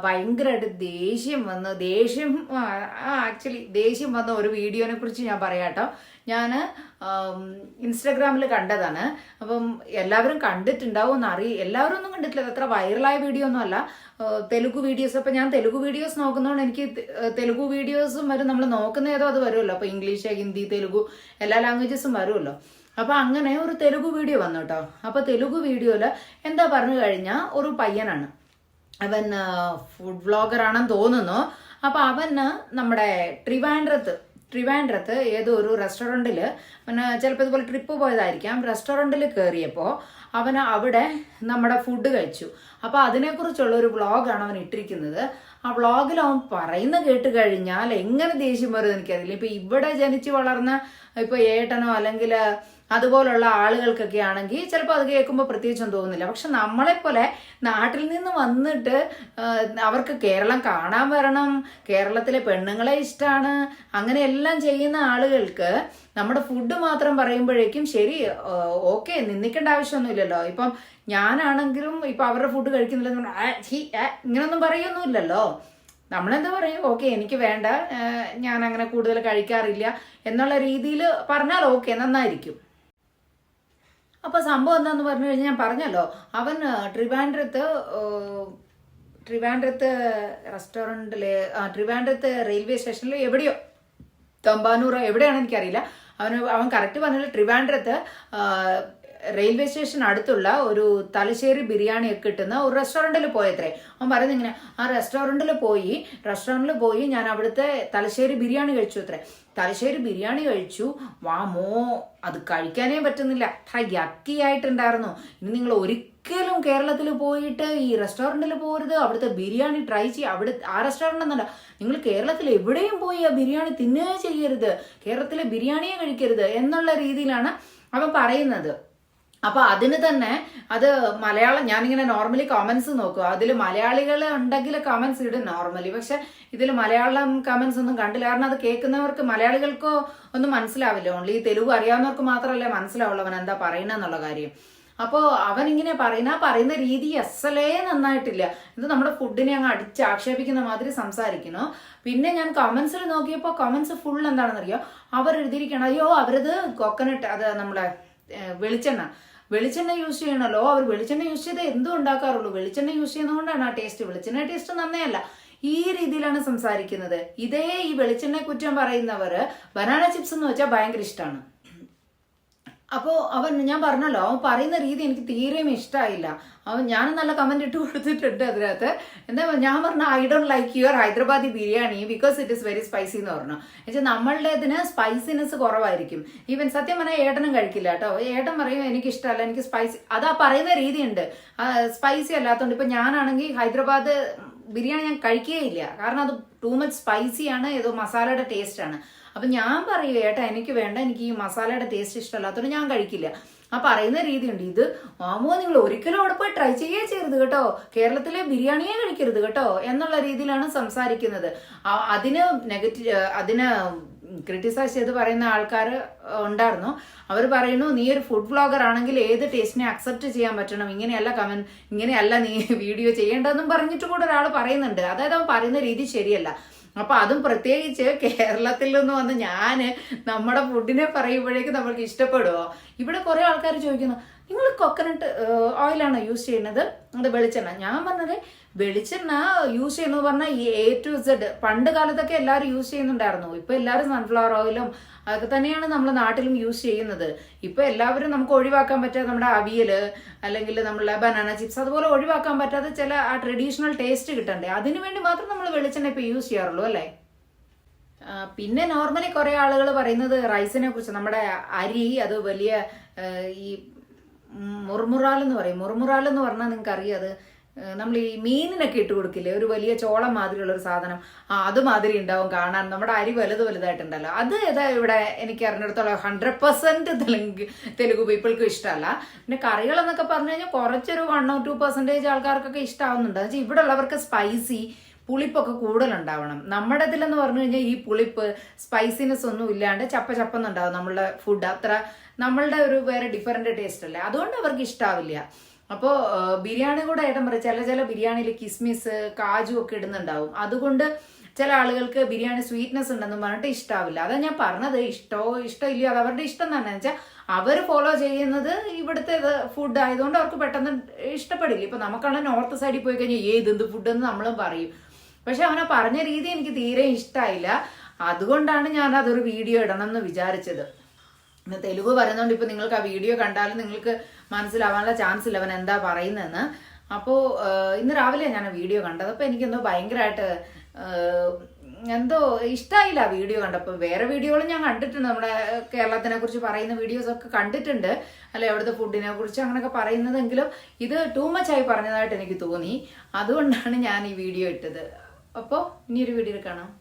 ഭയങ്കരമായിട്ട് ദേഷ്യം വന്ന ഒരു വീഡിയോനെ കുറിച്ച് ഞാൻ പറയാം കേട്ടോ. ഞാൻ ഇൻസ്റ്റാഗ്രാമിൽ കണ്ടതാണ്. അപ്പം എല്ലാവരും കണ്ടിട്ടുണ്ടാവും എല്ലാവരും ഒന്നും കണ്ടിട്ടില്ല, അത്ര വൈറലായ വീഡിയോ ഒന്നും അല്ല. തെലുഗു വീഡിയോസ്. അപ്പം ഞാൻ തെലുഗു വീഡിയോസ് നോക്കുന്നതുകൊണ്ട് എനിക്ക് തെലുഗു വീഡിയോസും വരും. നമ്മൾ നോക്കുന്ന ഏതോ അത് വരുമല്ലോ. അപ്പം ഇംഗ്ലീഷ്, ഹിന്ദി, തെലുഗു എല്ലാ ലാംഗ്വേജസും വരുമല്ലോ. അപ്പൊ അങ്ങനെ ഒരു തെലുഗു വീഡിയോ വന്നു കേട്ടോ. അപ്പൊ തെലുഗു വീഡിയോയില് എന്താ പറഞ്ഞു കഴിഞ്ഞാൽ ഒരു പയ്യനാണ്, അവൻ ഫുഡ് വ്ളോഗർ ആണെന്ന് തോന്നുന്നു. അപ്പൊ അവന് നമ്മുടെ ട്രിവാൻഡ്രത്ത് ഏതോ ഒരു റെസ്റ്റോറൻറ്റില് പിന്നെ ചിലപ്പോൾ ഇതുപോലെ ട്രിപ്പ് പോയതായിരിക്കാം. റെസ്റ്റോറൻറ്റിൽ കയറിയപ്പോൾ അവന് അവിടെ നമ്മുടെ ഫുഡ് കഴിച്ചു. അപ്പൊ അതിനെക്കുറിച്ചുള്ള ഒരു വ്ളോഗാണ് അവൻ ഇട്ടിരിക്കുന്നത്. ആ വ്ളോഗിൽ അവൻ പറയുന്ന കേട്ട് കഴിഞ്ഞാൽ എങ്ങനെ ദേഷ്യം വരുമെന്ന് എനിക്കറിയില്ല. ഇപ്പൊ ഇവിടെ ജനിച്ചു വളർന്ന ഇപ്പൊ ഏട്ടനോ അല്ലെങ്കിൽ അതുപോലുള്ള ആളുകൾക്കൊക്കെ ആണെങ്കിൽ ചിലപ്പോൾ അത് കേൾക്കുമ്പോൾ പ്രത്യേകിച്ചൊന്നും തോന്നുന്നില്ല. പക്ഷെ നമ്മളെപ്പോലെ നാട്ടിൽ നിന്ന് വന്നിട്ട് അവർക്ക് കേരളം കാണാൻ വരണം, കേരളത്തിലെ പെണ്ണുങ്ങളെ ഇഷ്ടമാണ്, അങ്ങനെ എല്ലാം ചെയ്യുന്ന ആളുകൾക്ക് നമ്മുടെ ഫുഡ് മാത്രം പറയുമ്പോഴേക്കും ശരി ഓക്കെ നിന്ദിക്കേണ്ട ആവശ്യമൊന്നുമില്ലല്ലോ. ഇപ്പം ഞാനാണെങ്കിലും ഇപ്പൊ അവരുടെ ഫുഡ് കഴിക്കുന്നില്ല ഇങ്ങനൊന്നും പറയൊന്നുമില്ലല്ലോ. നമ്മളെന്താ പറയും, ഓക്കെ എനിക്ക് വേണ്ട, ഞാൻ അങ്ങനെ കൂടുതൽ കഴിക്കാറില്ല എന്നുള്ള രീതിയിൽ പറഞ്ഞാൽ ഓക്കെ നന്നായിരിക്കും. അപ്പൊ സംഭവം എന്താന്ന് പറഞ്ഞു കഴിഞ്ഞാൽ ഞാൻ പറഞ്ഞല്ലോ, അവൻ ട്രിവാൻഡ്രത്ത് റെസ്റ്റോറൻറ്റില് ട്രിവാൻഡ്രത്ത് റെയിൽവേ സ്റ്റേഷനിൽ എവിടെയോ തമ്പാനൂർ എവിടെയാണെന്ന് എനിക്കറിയില്ല. അവൻ കറക്റ്റ് പറഞ്ഞാൽ ട്രിവാൻഡ്രത്ത് റെയിൽവേ സ്റ്റേഷൻ അടുത്തുള്ള ഒരു തലശ്ശേരി ബിരിയാണി ഒക്കെ കിട്ടുന്ന ഒരു റെസ്റ്റോറൻറ്റിൽ പോയത്രേ. അവൻ പറയുന്നത് ഇങ്ങനെ, ആ റെസ്റ്റോറൻറ്റിൽ പോയി ഞാൻ അവിടുത്തെ തലശ്ശേരി ബിരിയാണി കഴിച്ചു അത്രേ. തലശ്ശേരി ബിരിയാണി കഴിച്ചു, വാമോ അത് കഴിക്കാനേ പറ്റുന്നില്ല, അത്ര യക്കിയായിട്ടുണ്ടായിരുന്നു. ഇനി നിങ്ങൾ ഒരിക്കലും കേരളത്തിൽ പോയിട്ട് ഈ റെസ്റ്റോറൻറ്റിൽ പോകരുത്, അവിടുത്തെ ബിരിയാണി ട്രൈ ചെയ്യുക. ആ റെസ്റ്റോറൻറ്റ് എന്നല്ല, നിങ്ങൾ കേരളത്തിൽ എവിടെയും പോയി ആ ബിരിയാണി തിന്നുകയേ ചെയ്യരുത്, കേരളത്തിലെ ബിരിയാണിയെ കഴിക്കരുത് എന്നുള്ള രീതിയിലാണ് അവൻ പറയുന്നത്. അപ്പൊ അതിന് തന്നെ അത് മലയാളം ഞാനിങ്ങനെ നോർമലി കമന്റ്സ് നോക്കുക, അതിൽ മലയാളികൾ ഉണ്ടെങ്കിൽ കമന്റ്സ് ഇടും നോർമലി. പക്ഷെ ഇതിൽ മലയാളം കമന്റ്സ് ഒന്നും കണ്ടില്ല. കാരണം അത് കേൾക്കുന്നവർക്ക് മലയാളികൾക്കോ ഒന്നും മനസ്സിലാവില്ല. ഓൺലി തെലുഗു അറിയാവുന്നവർക്ക് മാത്രമല്ലേ മനസ്സിലാവുള്ളൂ അവൻ എന്താ പറയുന്നെന്നുള്ള കാര്യം. അപ്പോൾ അവൻ ഇങ്ങനെ പറയുന്ന രീതി അസലേ നന്നായിട്ടില്ല. ഇത് നമ്മുടെ ഫുഡിനെ അങ്ങ് അടിച്ച് ആക്ഷേപിക്കുന്ന മാതിരി സംസാരിക്കുന്നു. പിന്നെ ഞാൻ കമന്റ്സിൽ നോക്കിയപ്പോൾ കമന്റ്സ് ഫുൾ എന്താണെന്നറിയോ, അവർ എഴുതിയിരിക്കണം, അയ്യോ അവരത് കോക്കനട്ട്, അത് നമ്മളെ വെളിച്ചെണ്ണ യൂസ് ചെയ്യണല്ലോ, അവർ വെളിച്ചെണ്ണ യൂസ് ചെയ്ത് എന്തും ഉണ്ടാക്കാറുള്ളൂ, വെളിച്ചെണ്ണ യൂസ് ചെയ്യുന്നതുകൊണ്ടാണ് ആ ടേസ്റ്റ്, വെളിച്ചെണ്ണ ടേസ്റ്റ് നന്നേയല്ല, ഈ രീതിയിലാണ് സംസാരിക്കുന്നത്. ഇതേ ഈ വെളിച്ചെണ്ണ കുറ്റം പറയുന്നവർ ബനാന ചിപ്സ് എന്ന് വെച്ചാൽ ഭയങ്കര ഇഷ്ടമാണ്. അപ്പോൾ ഞാൻ പറഞ്ഞല്ലോ, അവൻ പറയുന്ന രീതി എനിക്ക് തീരെയും ഇഷ്ടമായില്ല. ഞാൻ നല്ല കമന്റ് ഇട്ട് കൊടുത്തിട്ടുണ്ട് അതിനകത്ത്. എന്താ ഞാൻ പറഞ്ഞ, I don't like your Hyderabadi biryani because it is very spicy എന്ന് പറഞ്ഞു. എന്നുവെച്ചാൽ നമ്മളുടെ ഇതിന് സ്പൈസിനെസ് കുറവായിരിക്കും. ഈവൻ സത്യം പറഞ്ഞാൽ ഏട്ടനും കഴിക്കില്ല കേട്ടോ. ഏട്ടൻ പറയും എനിക്ക് ഇഷ്ടമല്ല, എനിക്ക് സ്പൈസി, അതാ പറയുന്ന രീതിയുണ്ട്, സ്പൈസി അല്ലാത്തതുകൊണ്ട്. ഇപ്പൊ ഞാനാണെങ്കിൽ ഹൈദരാബാദ് ബിരിയാണി ഞാൻ കഴിക്കുകയില്ല, കാരണം അത് ടൂ മച്ച് സ്പൈസിയാണ്, ഏതോ മസാലയുടെ ടേസ്റ്റ് ആണ്. അപ്പൊ ഞാൻ പറയും ഏട്ടാ എനിക്ക് വേണ്ട, എനിക്ക് ഈ മസാലയുടെ ടേസ്റ്റ് ഇഷ്ടമല്ലാത്തതുകൊണ്ട് ഞാൻ കഴിക്കില്ല. ആ പറയുന്ന രീതിയുണ്ട്. ഇത് മാമോ നിങ്ങൾ ഒരിക്കലും അവിടെ പോയി ട്രൈ ചെയ്യരുത് കേട്ടോ, കേരളത്തിലെ ബിരിയാണിയെ കഴിക്കരുത് കേട്ടോ എന്നുള്ള രീതിയിലാണ് സംസാരിക്കുന്നത്. അതിന് ക്രിട്ടിസൈസ് ചെയ്ത് പറയുന്ന ആൾക്കാർ ഉണ്ടായിരുന്നു. അവർ പറയുന്നു, നീ ഒരു ഫുഡ് വ്ളോഗർ ആണെങ്കിൽ ഏത് ടേസ്റ്റിനെ അക്സെപ്റ്റ് ചെയ്യാൻ പറ്റണം, ഇങ്ങനെയല്ല നീ വീഡിയോ ചെയ്യേണ്ടതെന്നും പറഞ്ഞിട്ട് കൂടെ ഒരാൾ പറയുന്നുണ്ട്. അതായത് അവൻ പറയുന്ന രീതി ശരിയല്ല. അപ്പൊ അതും പ്രത്യേകിച്ച് കേരളത്തിൽ നിന്ന് വന്ന് നമ്മുടെ ഫുഡിനെ പറയുമ്പോഴേക്കും നമ്മൾക്ക് ഇഷ്ടപ്പെടുമോ? ഇവിടെ കുറെ ആൾക്കാർ ചോദിക്കുന്നു, നിങ്ങൾ കോക്കനട്ട് ഓയിലാണോ യൂസ് ചെയ്യുന്നത്, അത് വെളിച്ചെണ്ണ? ഞാൻ പറഞ്ഞത് വെളിച്ചെണ്ണ യൂസ് ചെയ്യുന്നത് പറഞ്ഞാൽ A to Z പണ്ട് കാലത്തൊക്കെ എല്ലാവരും യൂസ് ചെയ്യുന്നുണ്ടായിരുന്നു. ഇപ്പൊ എല്ലാവരും സൺഫ്ലവർ ഓയിലും അതൊക്കെ തന്നെയാണ് നമ്മുടെ നാട്ടിലും യൂസ് ചെയ്യുന്നത്. ഇപ്പൊ എല്ലാവരും നമുക്ക് ഒഴിവാക്കാൻ പറ്റാതെ നമ്മുടെ അവിയല് അല്ലെങ്കിൽ നമ്മളെ ബനാന ചിപ്സ് അതുപോലെ ഒഴിവാക്കാൻ പറ്റാതെ ചില ആ ട്രഡീഷണൽ ടേസ്റ്റ് കിട്ടണ്ടേ, അതിനു വേണ്ടി മാത്രം നമ്മൾ വെളിച്ചെണ്ണ ഇപ്പൊ യൂസ് ചെയ്യാറുള്ളൂ അല്ലേ. പിന്നെ നോർമലി കുറെ ആളുകൾ പറയുന്നത് റൈസിനെ കുറിച്ച്, നമ്മുടെ അരി അത് വലിയ ഈ മുറുമുറാലെന്ന് പറയും. മുറുമുറാലെന്ന് പറഞ്ഞാൽ നിങ്ങൾക്ക് അറിയാം, അത് നമ്മൾ ഈ മീനിനൊക്കെ ഇട്ട് കൊടുക്കില്ലേ, ഒരു വലിയ ചോളം മാതിരിയുള്ള ഒരു സാധനം, അതുമാതിരി ഉണ്ടാവും കാണാൻ. നമ്മുടെ അരി വലുതായിട്ടുണ്ടല്ലോ. അത് ഏതാ ഇവിടെ എനിക്ക് അറിഞ്ഞിടത്തോളം 100% തെലുഗു പീപ്പിൾക്ക് ഇഷ്ടമല്ല. പിന്നെ കറികൾ എന്നൊക്കെ പറഞ്ഞു കഴിഞ്ഞാൽ കുറച്ചൊരു 1 or 2% ആൾക്കാർക്കൊക്കെ ഇഷ്ടമാവുന്നുണ്ട്. എന്ന് വെച്ചാൽ ഇവിടെ ഉള്ളവർക്ക് സ്പൈസി പുളിപ്പൊക്കെ കൂടുതലുണ്ടാവണം. നമ്മുടെ ഇതിലെന്ന് പറഞ്ഞു കഴിഞ്ഞാൽ ഈ പുളിപ്പ് സ്പൈസിനെസ് ഒന്നും ഇല്ലാണ്ട് ചപ്പന്നുണ്ടാവും നമ്മളുടെ ഫുഡ്. അത്ര നമ്മളുടെ ഒരു വേറെ ഡിഫറെന്റ് ടേസ്റ്റ് അല്ലേ, അതുകൊണ്ട് അവർക്ക് ഇഷ്ടാവില്ല. അപ്പോൾ ബിരിയാണി കൂടെ ഏട്ടൻ പറയും ചില ബിരിയാണിയിൽ കിസ്മിസ് കാജു ഒക്കെ ഇടുന്നുണ്ടാവും, അതുകൊണ്ട് ചില ആളുകൾക്ക് ബിരിയാണി സ്വീറ്റ്നെസ് ഉണ്ടെന്ന് പറഞ്ഞിട്ട് ഇഷ്ടാവില്ല. അതാ ഞാൻ പറഞ്ഞത്, ഇഷ്ടമില്ലയോ അത് അവരുടെ ഇഷ്ടം തന്നെ വെച്ചാൽ അവർ ഫോളോ ചെയ്യുന്നത് ഇവിടുത്തെ ഫുഡ് ആയതുകൊണ്ട് അവർക്ക് പെട്ടെന്ന് ഇഷ്ടപ്പെടില്ല. ഇപ്പൊ നമുക്കാണ് നോർത്ത് സൈഡിൽ പോയി കഴിഞ്ഞാൽ എന്ത് ഫുഡ് എന്ന് നമ്മളും പറയും. പക്ഷെ അവനെ പറഞ്ഞ രീതി എനിക്ക് തീരെ ഇഷ്ടമായില്ല. അതുകൊണ്ടാണ് ഞാൻ അതൊരു വീഡിയോ ഇടണം എന്ന് വിചാരിച്ചത്. തെലുഗു പറയുന്നതുകൊണ്ട് ഇപ്പൊ നിങ്ങൾക്ക് ആ വീഡിയോ കണ്ടാലും നിങ്ങൾക്ക് മനസ്സിലാവാനുള്ള ചാൻസ് ഇല്ല അവൻ എന്താ പറയുന്നതെന്ന്. അപ്പോൾ ഇന്ന് രാവിലെ ഞാൻ വീഡിയോ കണ്ടത്. അപ്പോൾ എനിക്കെന്തോ ഭയങ്കരമായിട്ട് എന്തോ ഇഷ്ടമായില്ല വീഡിയോ കണ്ടപ്പോൾ. വേറെ വീഡിയോകളും ഞാൻ കണ്ടിട്ടുണ്ട്, നമ്മുടെ കേരളത്തിനെ കുറിച്ച് പറയുന്ന വീഡിയോസ് ഒക്കെ കണ്ടിട്ടുണ്ട്, അല്ലെ അവിടുത്തെ ഫുഡിനെ കുറിച്ച് അങ്ങനെയൊക്കെ പറയുന്നതെങ്കിലും ഇത് ടൂ മച്ച് ആയി പറഞ്ഞതായിട്ട് എനിക്ക് തോന്നി. അതുകൊണ്ടാണ് ഞാൻ ഈ വീഡിയോ ഇട്ടത്. അപ്പോൾ ഇനിയൊരു വീഡിയോയിൽ കാണാം.